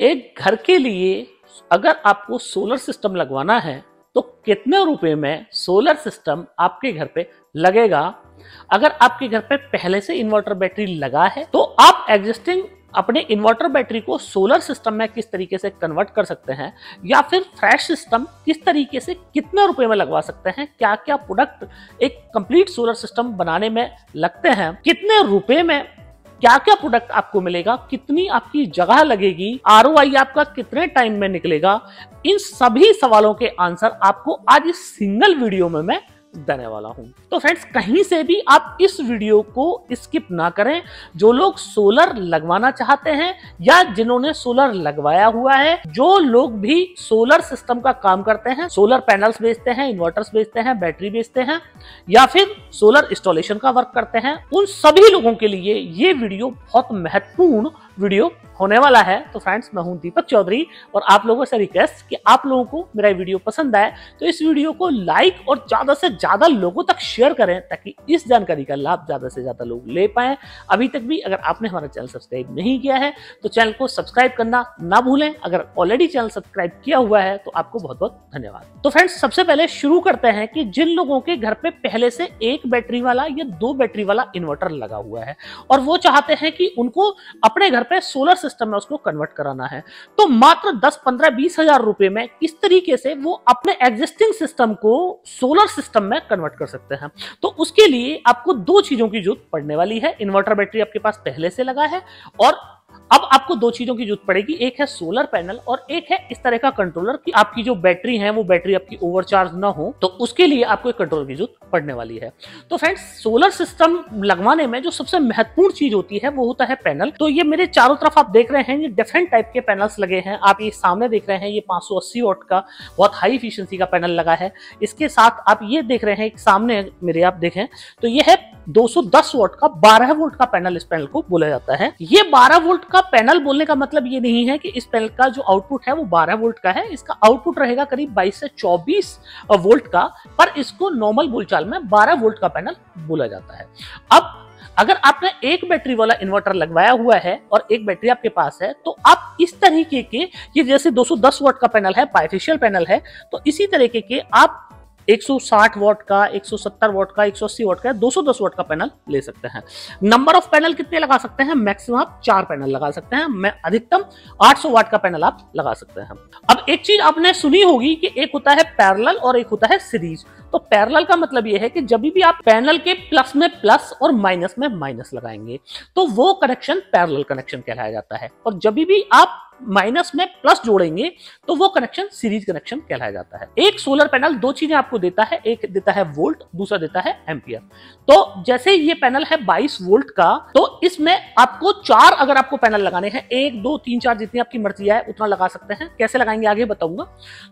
एक घर के लिए अगर आपको सोलर सिस्टम लगवाना है तो कितने रुपए में सोलर सिस्टम आपके घर पे लगेगा। अगर आपके घर पे पहले से इन्वर्टर बैटरी लगा है तो आप एग्जिस्टिंग अपने इन्वर्टर बैटरी को सोलर सिस्टम में किस तरीके से कन्वर्ट कर सकते हैं, या फिर फ्रेश सिस्टम किस तरीके से कितने रुपए में लगवा सकते हैं, क्या क्या प्रोडक्ट एक कंप्लीट सोलर सिस्टम बनाने में लगते हैं, कितने रुपए में क्या क्या प्रोडक्ट आपको मिलेगा, कितनी आपकी जगह लगेगी, आरओआई आपका कितने टाइम में निकलेगा, इन सभी सवालों के आंसर आपको आज इस सिंगल वीडियो में मैं देने वाला हूं। तो फ्रेंड्स, कहीं से भी आप इस वीडियो को स्किप ना करें। जो लोग सोलर लगवाना चाहते हैं या जिन्होंने सोलर लगवाया हुआ है, जो लोग भी सोलर सिस्टम का काम करते हैं, सोलर पैनल्स बेचते हैं, इन्वर्टर्स बेचते हैं, बैटरी बेचते हैं या फिर सोलर इंस्टॉलेशन का वर्क करते हैं, उन सभी लोगों के लिए ये वीडियो बहुत महत्वपूर्ण वीडियो होने वाला है। तो फ्रेंड्स, मैं हूं दीपक चौधरी और आप लोगों से रिक्वेस्ट कि आप लोगों को मेरा वीडियो पसंद आए तो इस वीडियो को लाइक और ज्यादा से ज्यादा लोगों तक शेयर करें ताकि इस जानकारी का लाभ ज्यादा से ज्यादा लोग ले पाएं। अभी तक भी अगर आपने हमारा चैनल सब्सक्राइब नहीं किया है तो चैनल को सब्सक्राइब करना ना भूलें। अगर ऑलरेडी चैनल सब्सक्राइब किया हुआ है तो आपको बहुत बहुत धन्यवाद। तो फ्रेंड्स, सबसे पहले शुरू करते हैं कि जिन लोगों के घर पे पहले से एक बैटरी वाला या दो बैटरी वाला इन्वर्टर लगा हुआ है और वो चाहते हैं कि उनको अपने घर पे सोलर सिस्टम में उसको कन्वर्ट कराना है, तो मात्र 10, 15, 20 हजार रुपए में किस तरीके से वो अपने एग्जिस्टिंग सिस्टम को सोलर सिस्टम में कन्वर्ट कर सकते हैं। तो उसके लिए आपको दो चीजों की जरूरत पड़ने वाली है। इन्वर्टर बैटरी आपके पास पहले से लगा है और अब आपको दो चीजों की जरूरत पड़ेगी। एक है सोलर पैनल और एक है इस तरह का कंट्रोलर कि आपकी जो बैटरी है वो बैटरी आपकी ओवरचार्ज ना हो, तो उसके लिए आपको एक कंट्रोलर की जरूरत पड़ने वाली है। तो फ्रेंड्स, सोलर सिस्टम लगवाने में जो सबसे महत्वपूर्ण चीज होती है वो होता है पैनल। तो ये मेरे चारों तरफ आप देख रहे हैं, ये डिफरेंट टाइप के पैनल्स लगे हैं। आप ये सामने देख रहे हैं, ये 580 वॉट का बहुत हाई एफिशिएंसी का पैनल लगा है। इसके साथ आप ये देख रहे हैं, एक सामने मेरे आप देखें तो ये है 210 वॉट का 12 वोल्ट का पैनल। इस पैनल को बोला जाता है। ये 12 वोल्ट का पैनल बोलने का मतलब ये नहीं है कि इस पैनल का जो आउटपुट है वो 12 वोल्ट का है। इसका आउटपुट रहेगा करीब 22 से 24 वोल्ट का, पर इसको नॉर्मल बोलचाल में 12 वोल्ट का पैनल बोला जाता है। अब अगर आपने एक बैटरी वाला इन्वर्टर लगवाया हुआ है और एक बैटरी आपके पास है तो आप इस तरीके के, ये जैसे 210 वॉट का पैनल है, बाइफेशियल पैनल है, तो इसी तरीके के आप 160 वॉट का, 170 वॉट का, 180 वॉट का, 210 वॉट का पैनल ले सकते हैं। नंबर ऑफ पैनल कितने लगा सकते हैं? मैक्सिमम आप 4 पैनल लगा सकते हैं। मैं अधिकतम 800 वाट का पैनल आप लगा सकते हैं। अब एक चीज आपने सुनी होगी कि एक होता है पैरेलल और एक होता है सीरीज। तो पैरेलल का मतलब यह है कि जब भी आप पैनल के प्लस में प्लस और माइनस में माइनस लगाएंगे तो वो कनेक्शन पैरेलल कनेक्शन कहलाया जाता है, और जब भी आप माइनस में प्लस जोड़ेंगे तो वो कनेक्शन सीरीज कनेक्शन कहलाया जाता है। एक सोलर पैनल दो चीजें आपको देता है, एक देता है वोल्ट, दूसरा देता है एम्पियर। तो जैसे ये पैनल है 22 वोल्ट का, तो इसमें आपको 4 अगर आपको पैनल लगाने हैं, 1, 2, 3, 4 जितनी आपकी मर्जी है उतना लगा सकते हैं। कैसे लगाएंगे आगे बताऊंगा।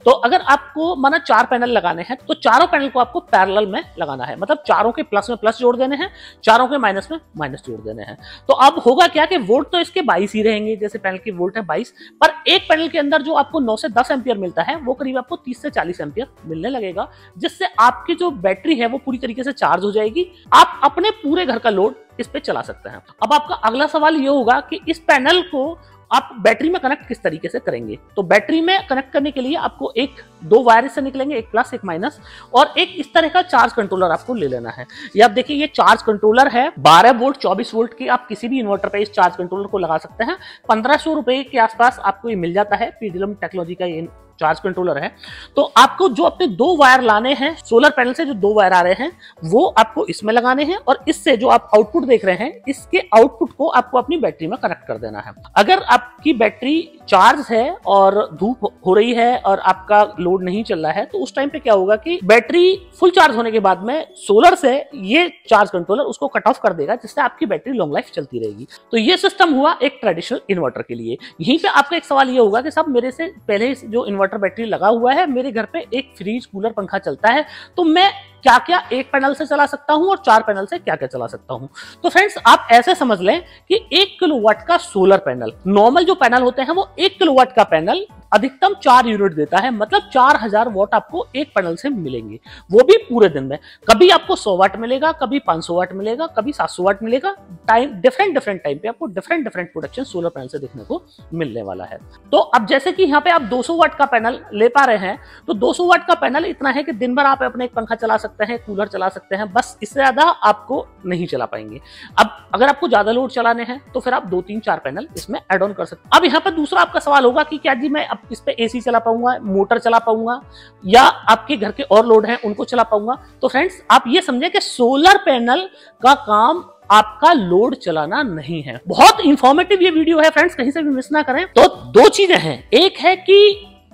तो अगर आपको माना 4 पैनल लगाने हैं तो चारों पैनल को आपको पैरेलल में लगाना है, मतलब चारों के प्लस में प्लस जोड़ देने हैं, चारों के माइनस में माइनस जोड़ देने हैं। तो अब होगा क्या कि वोल्ट तो इसके 22 ही रहेंगे, जैसे पैनल की वोल्ट है 22, पर एक पैनल के अंदर जो आपको 9 से 10 एम्पियर मिलता है वो करीब आपको 30 से 40 एम्पियर मिलने लगेगा, जिससे आपकी जो बैटरी है वो पूरी तरीके से चार्ज हो जाएगी। आप अपने पूरे घर का लोड इस पे चला सकते हैं। अब आपका अगला सवाल ये होगा कि इस पैनल को आप बैटरी में कनेक्ट किस तरीके से करेंगे। तो बैटरी में कनेक्ट करने के लिए आपको दो वायर से निकलेंगे, एक प्लस एक माइनस, और एक इस तरह का चार्ज कंट्रोलर आपको ले लेना है। ये आप देखिए, ये चार्ज कंट्रोलर है 12 वोल्ट 24 वोल्ट की। आप किसी भी इन्वर्टर पे इस चार्ज कंट्रोलर को लगा सकते हैं। 1500 रुपए के आसपास आपको ये मिल जाता है। पीडीएम टेक्नोलॉजी का ये चार्ज कंट्रोलर है। तो आपको जो अपने 2 वायर लाने हैं, सोलर पैनल से जो 2 वायर आ रहे हैं वो आपको इसमें लगाने हैं, और इससे जो आप आउटपुट देख रहे हैं इसके आउटपुट को आपको अपनी बैटरी में कनेक्ट कर देना है। अगर आपकी बैटरी चार्ज है और धूप हो रही है और आपका लोड नहीं चल रहा है तो उस टाइम पे क्या होगा कि बैटरी फुल चार्ज होने के बाद में सोलर से ये चार्ज कंट्रोलर उसको कट ऑफ कर देगा, जिससे आपकी बैटरी लॉन्ग लाइफ चलती रहेगी। तो ये सिस्टम हुआ एक ट्रेडिशनल इन्वर्टर के लिए। यहीं पे आपका एक सवाल ये होगा कि साहब मेरे से पहले जो इन्वर्टर बैटरी लगा हुआ है, मेरे घर पे एक फ्रिज कूलर पंखा चलता है, तो मैं क्या क्या एक पैनल से चला सकता हूं और 4 पैनल से क्या क्या चला सकता हूं। तो फ्रेंड्स, आप ऐसे समझ लें कि 1 किलोवाट का सोलर पैनल, नॉर्मल जो पैनल होते हैं वो 1 किलोवाट का पैनल अधिकतम 4 यूनिट देता है, मतलब 4000 वॉट आपको एक पैनल से मिलेंगे, वो भी पूरे दिन में। कभी आपको 100 वाट मिलेगा, कभी 500 वाट मिलेगा, कभी 700 वाट मिलेगा। टाइम डिफरेंट टाइम पे आपको डिफरेंट प्रोडक्शन सोलर पैनल से देखने को मिलने वाला है। तो अब जैसे कि यहाँ पे आप 200 वाट का पैनल ले पा रहे हैं, तो 200 वाट का पैनल इतना है कि दिन भर आप अपने एक पंखा चला सकते हैं, कूलर चला सकते हैं, बस इससे ज्यादा आपको नहीं चला पाएंगे। अब अगर आपको ज्यादा लोड चलाने हैं तो फिर आप 2, 3, 4 पैनल इसमें ऐड ऑन कर सकते हैं। अब यहाँ पर दूसरा आपका सवाल होगा कि क्या जी मैं अब इस पे एसी चला पाऊंगा, मोटर चला पाऊंगा, या आपके घर के और लोड हैं उनको चला पाऊंगा? तो फ्रेंड्स आप ये समझे कि सोलर पैनल का काम आपका लोड चलाना नहीं है। बहुत इंफॉर्मेटिव ये वीडियो है फ्रेंड्स, कहीं से भी मिस ना करें। तो 2 चीजें हैं, एक है कि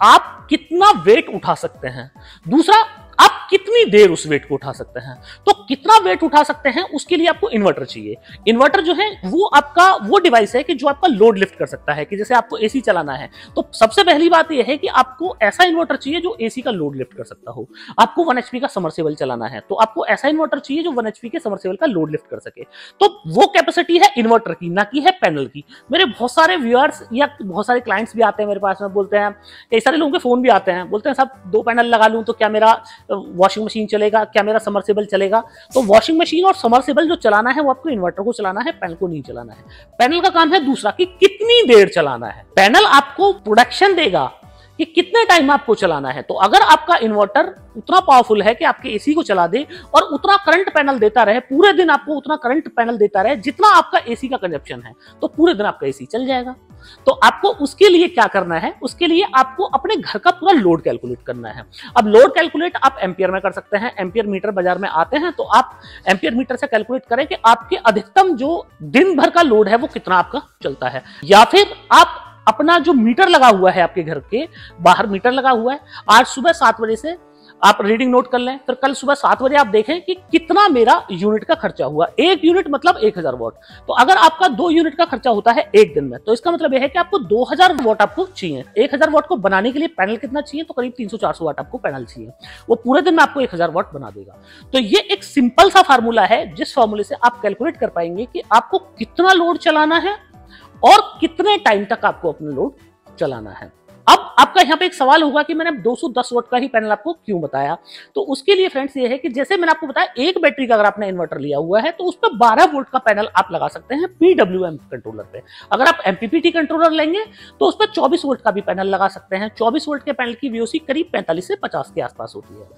आप कितना वेट उठा सकते हैं, दूसरा आप कितनी देर उस वेट को उठा सकते हैं। तो कितना वेट उठा सकते हैं उसके लिए आपको इन्वर्टर चाहिए। इन्वर्टर जो है वो आपका वो डिवाइस है कि जो आपका लोड लिफ्ट कर सकता है, कि जैसे आपको एसी चलाना है तो सबसे पहली बात यह है कि आपको ऐसा इन्वर्टर चाहिए जो एसी का लोड लिफ्ट कर सकता हो। आपको 1 HP का समरसेबल चलाना है तो आपको ऐसा इन्वर्टर चाहिए जो 1 HP के समरसेबल का लोड लिफ्ट कर सके। तो वो कैपेसिटी है इन्वर्टर की, ना कि है पैनल की। मेरे बहुत सारे व्यूअर्स या बहुत सारे क्लाइंट्स भी आते हैं मेरे पास में, बोलते हैं, कई सारे लोगों के फोन भी आते हैं, बोलते हैं साहब 2 पैनल लगा लूं तो क्या मेरा वॉशिंग मशीन चलेगा, क्या मेरा समरसेबल चलेगा? तो वॉशिंग मशीन और समरसेबल जो चलाना है वो आपको इन्वर्टर को चलाना है, पैनल को नहीं चलाना है। पैनल का काम है दूसरा कि कितनी देर चलाना है। पैनल आपको प्रोडक्शन देगा कि कितने टाइम आपको चलाना है। तो अगर आपका इन्वर्टर उतना पावरफुल है कि आपके एसी को चला दे और उतना करंट पैनल देता रहे, पूरे दिन आपको उतना करंट पैनल देता रहे जितना आपका एसी का कंजप्शन है, तो पूरे दिन आपका एसी चल जाएगा। तो आपको उसके लिए क्या करना है, उसके लिए आपको अपने घर का पूरा लोड कैलकुलेट करना है। अब लोड कैलकुलेट आप एम्पियर में कर सकते हैं। एम्पियर मीटर बाजार में आते हैं, तो आप एम्पियर मीटर से कैलकुलेट करें कि आपके अधिकतम जो दिन भर का लोड है वो कितना आपका चलता है। या फिर आप अपना जो मीटर लगा हुआ है, आपके घर के बाहर मीटर लगा हुआ है, आज सुबह 7 बजे से आप रीडिंग नोट कर लें, फिर कल सुबह 7 बजे आप देखें कि कितना मेरा यूनिट का खर्चा हुआ। 1 यूनिट मतलब 1000 वॉट। तो अगर आपका 2 यूनिट का खर्चा होता है एक दिन में, तो इसका मतलब यह है कि आपको 2000 वॉट आपको चाहिए। 1000 वॉट को बनाने के लिए पैनल कितना चाहिए? तो करीब 300-400 वाट आपको पैनल चाहिए। वो पूरे दिन में आपको 1000 वॉट बना देगा। तो ये एक सिंपल सा फार्मूला है, जिस फार्मूले से आप कैलकुलेट कर पाएंगे कि आपको कितना लोड चलाना है और कितने टाइम तक आपको अपना लोड चलाना है। अब आपका यहाँ पे एक सवाल होगा कि मैंने 210 वोल्ट का ही पैनल आपको क्यों बताया? तो उसके लिए फ्रेंड्स ये है कि जैसे मैंने आपको बताया, एक बैटरी का अगर आपने इन्वर्टर लिया हुआ है तो उस पर 12 वोल्ट का पैनल आप लगा सकते हैं PWM कंट्रोलर पे। अगर आप MPPT कंट्रोलर लेंगे तो उस पर 24 वोल्ट का भी पैनल लगा सकते हैं। 24 वोल्ट के पैनल की VOC करीब 45 से 50 के आसपास होती है।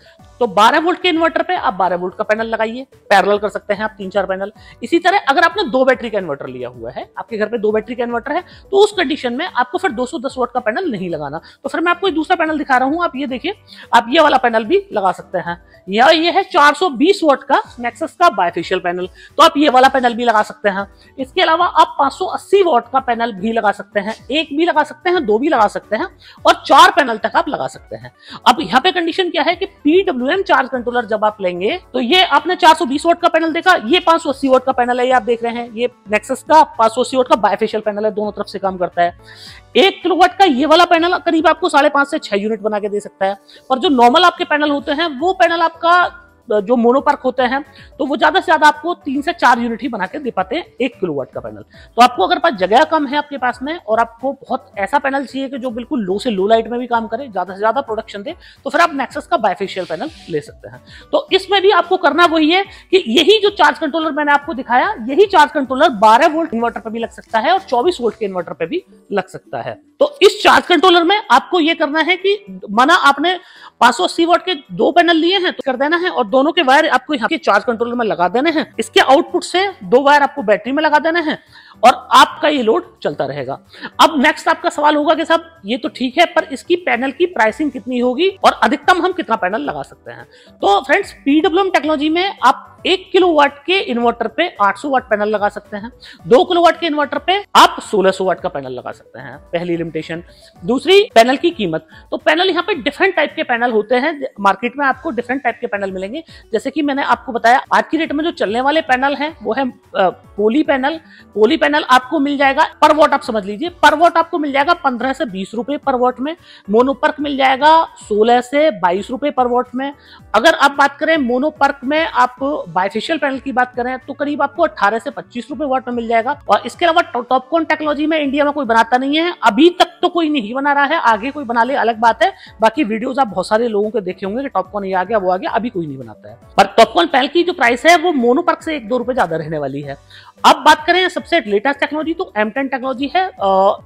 तो 12 वोल्ट के इन्वर्टर पे आप 12 वोल्ट का पैनल लगाइए, पैरेलल कर सकते हैं आप 3-4 पैनल। इसी तरह अगर आपने 2 बैटरी का इन्वर्टर लिया हुआ है, आपके घर पे 2 बैटरी का इन्वर्टर है, तो उस कंडीशन में आपको फिर 210 वोल्ट का पैनल नहीं लगाना। तो फिर मैं आपको दूसरा पैनल दिखा रहा हूं, आप ये देखिए, आप ये वाला पैनल भी लगा सकते हैं। ये है 420 वोल्ट का नेक्सस का बायफेशियल पैनल, तो आप ये वाला पैनल भी लगा सकते हैं। इसके अलावा आप 580 वोल्ट का पैनल भी लगा सकते हैं, 1 भी लगा सकते हैं, 2 भी लगा सकते हैं, और 4 पैनल तक आप लगा सकते हैं। अब यहाँ पे कंडीशन क्या है कि PWM चार्ज कंट्रोलर जब आप लेंगे, तो ये आपने 420 वोल्ट का पैनल देखा, ये 580 वोल्ट का पैनल है, ये आप देख रहे हैं, ये नेक्सस का 580 वोल्ट का बायफेशियल पैनल है, दोनों तरफ से काम करता है। 1 किलोवाट का ये वाला पैनल करीब आपको 5.5 से 6 यूनिट बना के दे सकता है। और जो नॉर्मल आपके पैनल होते हैं, वो पैनल आपका जो मोनोपर्क होते हैं, तो वो ज्यादा से ज्यादा आपको 3 से 4 यूनिट ही बना के दे पाते हैं 1 किलोवाट का पैनल। तो आपको अगर पास जगह कम है आपके पास में, और आपको बहुत ऐसा पैनल चाहिए कि जो बिल्कुल लो से लो लाइट में भी काम करे, ज्यादा से ज्यादा प्रोडक्शन दे, तो फिर आप नेक्सस का बायफेशियल पैनल ले सकते हैं। तो इसमें भी आपको करना वही है कि यही जो चार्ज कंट्रोलर मैंने आपको दिखाया, यही चार्ज कंट्रोलर 12 वोल्ट इन्वर्टर पर भी लग सकता है और 24 वोल्ट के इन्वर्टर पर भी लग सकता है। तो इस चार्ज कंट्रोलर में आपको यह करना है कि माना आपने 580 वोल्ट के 2 पैनल लिए हैं, तो कर देना है, और दोनों के वायर आपको यहाँ के चार्ज कंट्रोलर में लगा देने हैं। इसके आउटपुट से 2 वायर आपको बैटरी में लगा देने हैं, और आपका ये लोड चलता रहेगा। अब नेक्स्ट आपका सवाल होगा कि साहब ये तो ठीक है, पर इसकी पैनल की प्राइसिंग कितनी होगी और अधिकतम हम कितना पैनल लगा सकते हैं? तो फ्रेंड्स, PWM टेक्नोलॉजी में आप 1 किलोवाट के इन्वर्टर पे 800 वाट पैनल लगा सकते हैं। 2 किलोवाट के इन्वर्टर पे आप 1600 वाट का पैनल लगा सकते हैं, पहली लिमिटेशन। दूसरी, पैनल की कीमत। तो पैनल यहाँ पे डिफरेंट टाइप के पैनल होते हैं, मार्केट में आपको डिफरेंट टाइप के पैनल मिलेंगे। जैसे कि मैंने आपको बताया, आज की डेट में जो चलने वाले पैनल हैं वो है पोली पैनल। पोली पैनल आपको मिल जाएगा पर वॉट, आप समझ लीजिए, पर वॉट आपको मिल जाएगा 15 से 20 रुपए पर वॉट में। मोनोपर्क मिल जाएगा 16 से 22 रुपए पर वॉट में। अगर आप बात करें मोनोपर्क में, आप बाइफेशियल पैनल की बात करें तो करीब आपको 18 से 25 रुपए वॉट में मिल जाएगा। और इसके अलावा टॉपकॉन टेक्नोलॉजी में इंडिया में कोई बनाता नहीं है, अभी तक तो कोई नहीं बना रहा है, आगे कोई बना ले अलग बात है। बाकी वीडियोस आप बहुत सारे लोगों के देखे होंगे कि टॉपकॉन ये आ गया वो आ गया, अभी कोई नहीं बनाता है। पर टॉपकॉन पैनल की जो प्राइस है वो मोनोपर्क से 1-2 रुपए ज्यादा रहने वाली है। अब बात करें सबसे लेटेस्ट टेक्नोलॉजी तो M10 टेक्नोलॉजी है।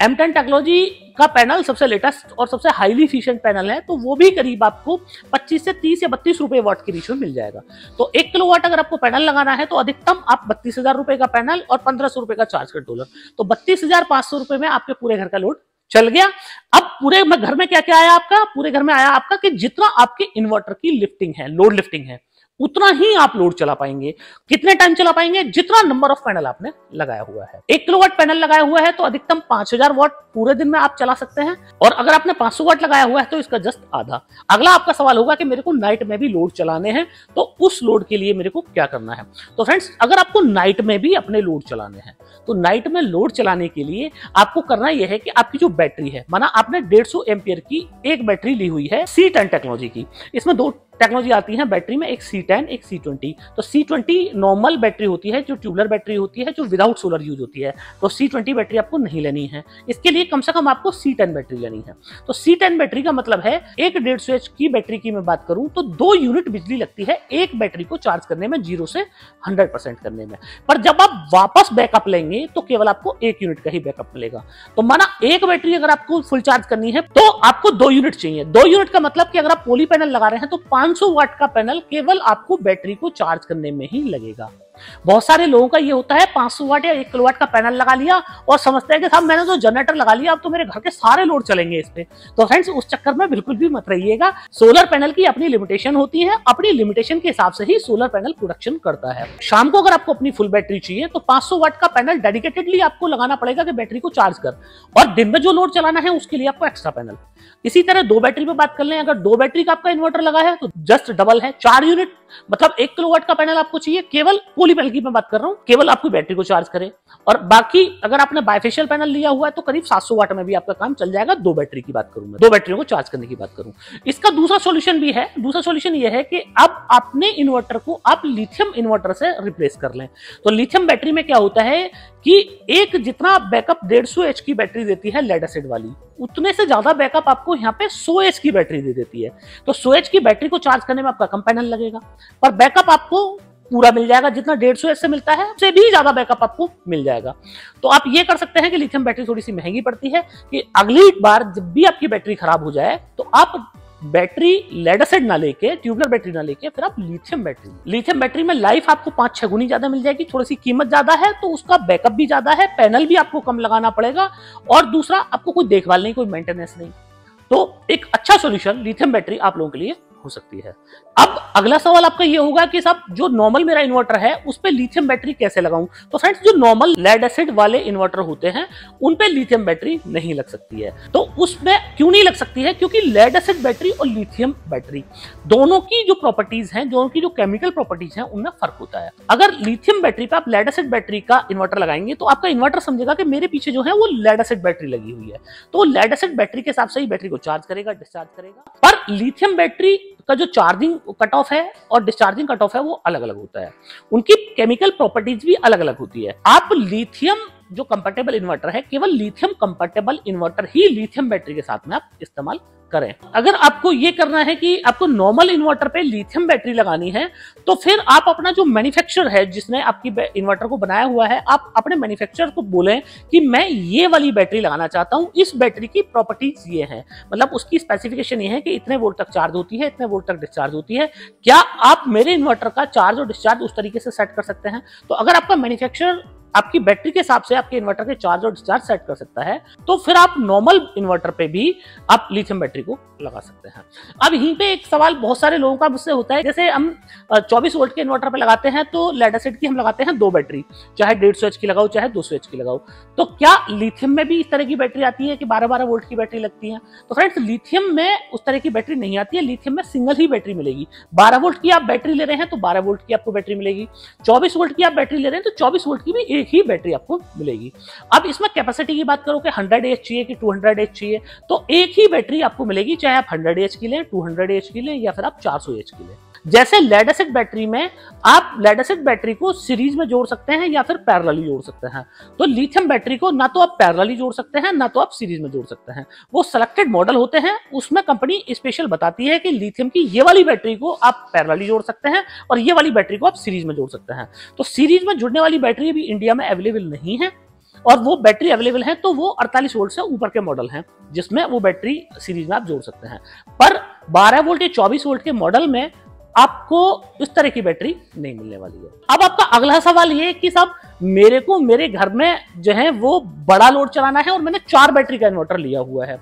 M10 टेक्नोलॉजी का पैनल सबसे लेटेस्ट और सबसे हाईली एफिशिएंट पैनल है, तो वो भी करीब आपको 25 से 30 या 32 रुपए वॉट की रेशियो में मिल जाएगा। तो 1 किलोवाट अगर आपको पैनल लगाना है तो अधिकतम आप 32,000 रुपए का पैनल और 1,500 रुपए का चार्ज कंट्रोलर, तो 32,500 रुपए में आपके पूरे घर का लोड चल गया। अब पूरे घर में क्या क्या आया आपका, पूरे घर में आया आपका कि जितना आपके इन्वर्टर की लिफ्टिंग है, लोड लिफ्टिंग है, उतना ही आप लोड चला पाएंगे। कितने टाइम चला पाएंगे, जितना नंबर ऑफ पैनल आपने लगाया हुआ है। 1 किलोवाट पैनल लगाया हुआ है तो अधिकतम 5,000 वॉट पूरे दिन में आप चला सकते हैं, और अगर आपने 500 वॉट लगाया हुआ है तो इसका जस्ट आधा। अगला आपका सवाल होगा कि मेरे को नाइट में भी लोड चलाने हैं, तो उस लोड के लिए मेरे को क्या करना है। तो फ्रेंड्स, अगर आपको नाइट में भी अपने लोड चलाने हैं तो नाइट में लोड चलाने के लिए आपको करना यह है कि आपकी जो बैटरी है, माना आपने 150 एम्पियर की एक बैटरी ली हुई है C10 टेक्नोलॉजी की। इसमें 2 टेक्नोलॉजी आती है बैटरी में, एक C10 एक C20। तो C20 नॉर्मल बैटरी होती है, जो ट्यूबलर बैटरी होती है, जो विदाउट सोलर यूज होती है। तो C20 बैटरी आपको नहीं लेनी है, इसके लिए कम से कम आपको C10 बैटरी लेनी है। तो C10 बैटरी का मतलब है एक 150 एच की बैटरी की मैं बात करूं तो 2 यूनिट बिजली लगती है एक बैटरी को चार्ज करने में, 0 से 100% करने में। पर जब आप वापस बैकअप लेंगे तो केवल आपको 1 यूनिट का ही बैकअप मिलेगा। तो माना एक बैटरी अगर आपको फुल चार्ज करनी है तो आपको 2 यूनिट चाहिए। 2 यूनिट का मतलब कि अगर आप पॉली पैनल लगा रहे हैं तो 500 वाट का पैनल केवल आपको बैटरी को चार्ज करने में ही लगेगा। बहुत सारे लोगों का ये होता है 500 वाट या 1 किलोवाट का पैनल लगा लिया और समझते हैं कि साहब मैंने तो जनरेटर लगा लिया, अब तो मेरे घर के सारे लोड चलेंगे इस पे। तो फ्रेंड्स, उस चक्कर में बिल्कुल भी मत रहिएगा। सोलर पैनल की अपनी लिमिटेशन होती है, अपनी लिमिटेशन के हिसाब से ही सोलर पैनल प्रोडक्शन करता है। शाम को अगर आपको अपनी फुल बैटरी चाहिए तो 500 वाट का पैनल डेडिकेटेडली आपको लगाना पड़ेगा कि बैटरी को चार्ज कर, और दिन में जो लोड चलाना है उसके लिए आपको एक्स्ट्रा पैनल। इसी तरह 2 बैटरी पे बात कर लें, अगर 2 बैटरी का आपका इन्वर्टर लगा है तो जस्ट डबल है, 4 यूनिट, मतलब 1 किलोवाट का पैनल आपको चाहिए केवल पॉली पैनल की मैं बात कर रहा हूं, केवल आपकी बैटरी को चार्ज करे। और बाकी अगर आपने बाइफेशियल पैनल लिया हुआ है तो करीब 700 वाट में भी आपका काम चल जाएगा। 2 बैटरी की बात करूं मैं, 2 बैटरियों को चार्ज करने की बात करूं। इसका दूसरा सॉल्यूशन भी है। दूसरा सॉल्यूशन ये है कि अब अपने इन्वर्टर को आप लिथियम इन्वर्टर से रिप्लेस कर लें। तो लिथियम बैटरी में क्या होता है कि एक जितना बैकअप 150 एच की बैटरी देती है लेड एसिड वाली, उतने से ज्यादा बैकअप आपको यहाँ पे 100 एच की बैटरी दे देती है। तो 100 एच की बैटरी को चार्ज करने में आपका कम पैनल लगेगा, पर बैकअप आपको पूरा मिल जाएगा। जितना 150 एच से मिलता है उससे भी ज्यादा बैकअप आपको मिल जाएगा। तो आप ये कर सकते हैं कि लिथियम बैटरी थोड़ी सी महंगी पड़ती है, कि अगली बार जब भी आपकी बैटरी खराब हो जाए तो आप बैटरी लेड एसिड ना लेके, ट्यूबलर बैटरी ना लेके, फिर आप लिथियम बैटरी में लाइफ आपको 5-6 गुनी ज्यादा मिल जाएगी। थोड़ी सी कीमत ज्यादा है तो उसका बैकअप भी ज्यादा है, पैनल भी आपको कम लगाना पड़ेगा, और दूसरा आपको कोई देखभाल नहीं, कोई मेंटेनेंस नहीं। तो एक अच्छा सॉल्यूशन लिथियम बैटरी आप लोगों के लिए हो सकती है। अब अगला सवाल आपका ये होगा कि साहब जो नॉर्मल मेरा इन्वर्टर है उस पे लिथियम बैटरी कैसे लगाऊं। तो फ्रेंड्स, जो नॉर्मल लेड एसिड वाले इन्वर्टर होते हैं उन पे लिथियम बैटरी नहीं लग सकती है। तो उसमें क्यों नहीं लग सकती है, क्योंकि लेड एसिड बैटरी और लिथियम बैटरी दोनों की जो प्रॉपर्टीज हैं, दोनों की जो केमिकल प्रॉपर्टीज हैं, उनमें फर्क होता है। अगर लिथियम बैटरी पे आप लेड एसिड बैटरी का इन्वर्टर लगाएंगे तो आपका इन्वर्टर समझेगा कि मेरे पीछे जो है वो लेड एसिड बैटरी लगी हुई है, तो लेड एसिड बैटरी के हिसाब से ही बैटरी को चार्ज करेगा, डिस्चार्ज करेगा। पर लिथियम बैटरी का जो चार्जिंग कट ऑफ है और डिस्चार्जिंग कट ऑफ है वो अलग अलग होता है, उनकी केमिकल प्रॉपर्टीज भी अलग अलग होती है। आप लिथियम जो कंपैटिबल इन्वर्टर है, केवल लिथियम कंपैटिबल इन्वर्टर ही लिथियम बैटरी के साथ में आप इस्तेमाल करें। अगर आपको ये करना है कि आपको नॉर्मल इन्वर्टर पे लिथियम बैटरी लगानी है तो फिर आप अपना जो मैन्युफैक्चरर है जिसने आपकी इन्वर्टर को बनाया हुआ है, आप अपने मैन्युफैक्चरर को बोलें कि मैं ये वाली बैटरी लगाना चाहता हूं, इस बैटरी की प्रॉपर्टीज ये हैं, मतलब उसकी स्पेसिफिकेशन ये है कि इतने वोल्ट तक चार्ज होती है, इतने वोल्ट तक डिस्चार्ज होती है। क्या आप मेरे इन्वर्टर का चार्ज और डिस्चार्ज उस तरीके से सेट कर सकते हैं? तो अगर आपका मैन्युफैक्चरर आपकी बैटरी के हिसाब से आपके इन्वर्टर के चार्ज और डिस्चार्ज सेट कर सकता है तो फिर आप नॉर्मल इन्वर्टर पे भी आप लिथियम बैटरी को लगा सकते हैं। अब यहीं पे एक सवाल बहुत सारे लोगों का मुझसे होता है, जैसे हम 24 वोल्ट के इन्वर्टर पे लगाते हैं तो लेड एसिड की हम लगाते हैं 2 बैटरी, चाहे 150 एच की लगाओ चाहे 200 एच की लगाओ। तो क्या लिथियम में भी इस तरह की बैटरी आती है कि 12-12 वोल्ट की बैटरी लगती है? तो फ्रेंड्स, लिथियम में उस तरह की बैटरी नहीं आती है। लिथियम में सिंगल ही बैटरी मिलेगी। 12 वोल्ट की आप बैटरी ले रहे हैं तो 12 वोल्ट की आपको बैटरी मिलेगी, 24 वोल्ट की आप बैटरी ले रहे हैं तो 24 वोल्ट की भी एक ही बैटरी आपको मिलेगी। अब इसमें कैपेसिटी की बात करो कि 100 एच चाहिए कि 200 एच चाहिए, तो एक ही बैटरी आपको मिलेगी, चाहे आप 100 एच की लें, 200 एच की लें या फिर आप 400 एच की लें। जैसे लेड एसिड बैटरी में आप लेड एसिड बैटरी को सीरीज में जोड़ सकते हैं या फिर पैरेलली जोड़ सकते हैं, तो लिथियम बैटरी को ना तो आप पैरेलली जोड़ सकते हैं ना तो आप सीरीज में जोड़ सकते हैं। वो सिलेक्टेड मॉडल होते हैं, उसमें कंपनी स्पेशल बताती है कि लिथियम की ये वाली बैटरी को आप पैरेलली जोड़ सकते हैं और ये वाली बैटरी को आप सीरीज में जोड़ सकते हैं। तो सीरीज में जुड़ने वाली बैटरी भी इंडिया में अवेलेबल नहीं है, और वो बैटरी अवेलेबल है तो वो 48 वोल्ट से ऊपर के मॉडल हैं जिसमें वो बैटरी सीरीज में आप जोड़ सकते हैं। पर 12 वोल्ट या 24 वोल्ट के मॉडल में आपको इस तरह की बैटरी नहीं मिलने वाली है। अब आपका अगला सवाल ये कि साहब मेरे को मेरे घर में जो है वो बड़ा लोड चलाना है और मैंने 4 बैटरी का इन्वर्टर लिया हुआ है,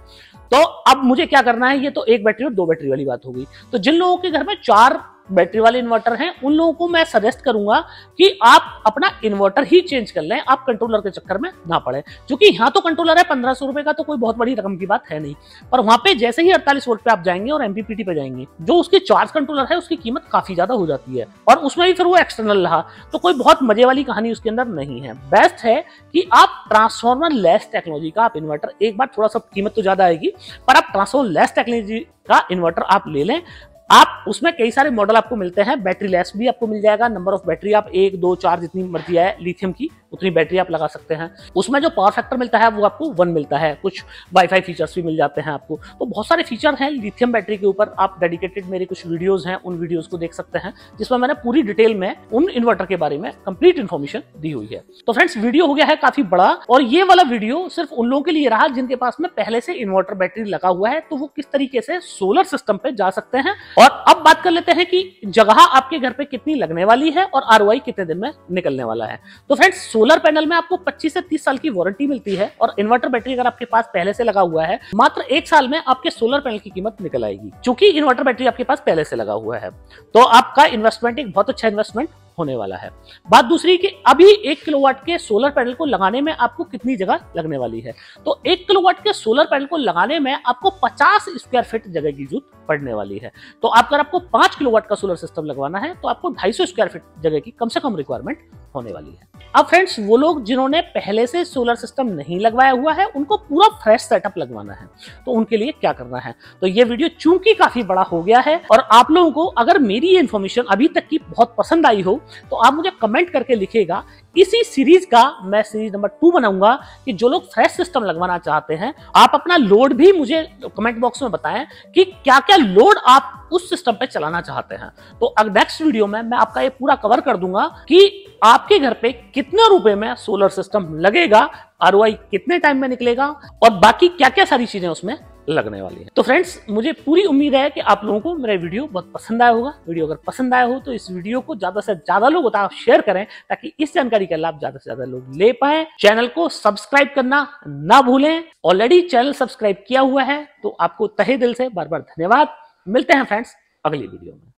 तो अब मुझे क्या करना है? ये तो 1 बैटरी और 2 बैटरी वाली बात हो गई। तो जिन लोगों के घर में 4 बैटरी वाले इन्वर्टर हैं उन लोगों को मैं सजेस्ट करूंगा कि आप अपना इन्वर्टर ही चेंज कर लें, आप कंट्रोलर के चक्कर में ना पड़े। क्योंकि यहाँ तो कंट्रोलर है 1500 रुपए का, तो कोई बहुत बड़ी रकम की बात है नहीं, पर वहां पे जैसे ही 48 वोल्ट पे आप जाएंगे और एमपीपीटी पे जाएंगे, जो उसकी चार्ज कंट्रोलर है उसकी कीमत काफी ज्यादा हो जाती है, और उसमें भी फिर वो एक्सटर्नल रहा, तो कोई बहुत मजे वाली कहानी उसके अंदर नहीं है। बेस्ट है कि आप ट्रांसफॉर्मर लेस टेक्नोलॉजी का आप इन्वर्टर, एक बार थोड़ा सा कीमत तो ज्यादा आएगी, पर आप ट्रांसफॉर्मर लेस टेक्नोलॉजी का इन्वर्टर आप ले लें। आप उसमें कई सारे मॉडल आपको मिलते हैं, बैटरी लेस भी आपको मिल जाएगा, नंबर ऑफ बैटरी आप 1, 2, 4 जितनी मर्जी है लिथियम की उतनी बैटरी आप लगा सकते हैं। उसमें जो पावर फैक्टर मिलता है वो आपको 1 मिलता है, कुछ वाईफाई फीचर्स भी मिल जाते हैं आपको, तो बहुत सारे फीचर हैं लिथियम बैटरी के ऊपर। आप डेडिकेटेड मेरे कुछ वीडियोस हैं, उन वीडियोस को देख सकते हैं जिसमें मैंने पूरी डिटेल में उन इन्वर्टर के बारे में कंप्लीट इन्फॉर्मेशन दी हुई है। तो फ्रेंड्स वीडियो हो गया है काफी बड़ा, और ये वाला वीडियो सिर्फ उन लोगों के लिए रहा जिनके पास में पहले से इन्वर्टर बैटरी लगा हुआ है, तो वो किस तरीके से सोलर सिस्टम पे जा सकते हैं। और अब बात कर लेते हैं कि जगह आपके घर पे कितनी लगने वाली है और आरओआई कितने दिन में निकलने वाला है। तो फ्रेंड्स सोलर पैनल में आपको 25 से 30 साल की वारंटी मिलती है, और इन्वर्टर बैटरी अगर आपके पास पहले से लगा हुआ है मात्र 1 साल में आपके सोलर पैनल की कीमत निकल आएगी। क्योंकि इन्वर्टर बैटरी आपके पास पहले से लगा हुआ है तो आपका इन्वेस्टमेंट एक बहुत अच्छा इन्वेस्टमेंट होने वाला है। बात दूसरी कि अभी 1 किलोवाट के सोलर पैनल को लगाने में आपको कितनी जगह लगने वाली है? तो 1 किलोवाट के सोलर पैनल को लगाने में आपको 50 स्क्वायर फीट जगह की जरूरत पड़ने वाली है। तो अगर आपको 5 किलोवाट का सोलर सिस्टम लगवाना है तो आपको 250 स्क्वायर फीट जगह की कम से कम रिक्वायरमेंट होने वाली है। अब फ्रेंड्स वो लोग जिन्होंने पहले से सोलर सिस्टम नहीं लगवाया हुआ है उनको पूरा फ्रेश सेटअप लगवाना है, तो उनके लिए क्या करना है? तो ये वीडियो चूंकि काफी बड़ा हो गया है और आप लोगों को अगर मेरी ये इन्फॉर्मेशन अभी तक की बहुत पसंद आई हो तो आप मुझे कमेंट करके लिखिएगा। इसी सीरीज का मैं सीरीज नंबर 2 बनाऊंगा कि जो लोग फ्रेश सिस्टम लगवाना चाहते हैं आप अपना लोड भी मुझे कमेंट बॉक्स में बताएं कि क्या क्या लोड आप उस सिस्टम पे चलाना चाहते हैं। तो अब नेक्स्ट वीडियो में मैं आपका ये पूरा कवर कर दूंगा कि आपके घर पे कितने रुपए में सोलर सिस्टम लगेगा, आरओआई कितने टाइम में निकलेगा और बाकी क्या क्या सारी चीजें उसमें लगने वाली है। तो फ्रेंड्स मुझे पूरी उम्मीद है कि आप लोगों को मेरा वीडियो बहुत पसंद आया होगा। वीडियो अगर पसंद आया हो तो इस वीडियो को ज्यादा से ज्यादा लोगों तक शेयर करें ताकि इस जानकारी का लाभ ज्यादा से ज्यादा लोग ले पाए। चैनल को सब्सक्राइब करना ना भूलें। ऑलरेडी चैनल सब्सक्राइब किया हुआ है तो आपको तहे दिल से बार बार धन्यवाद। मिलते हैं फ्रेंड्स अगली वीडियो में।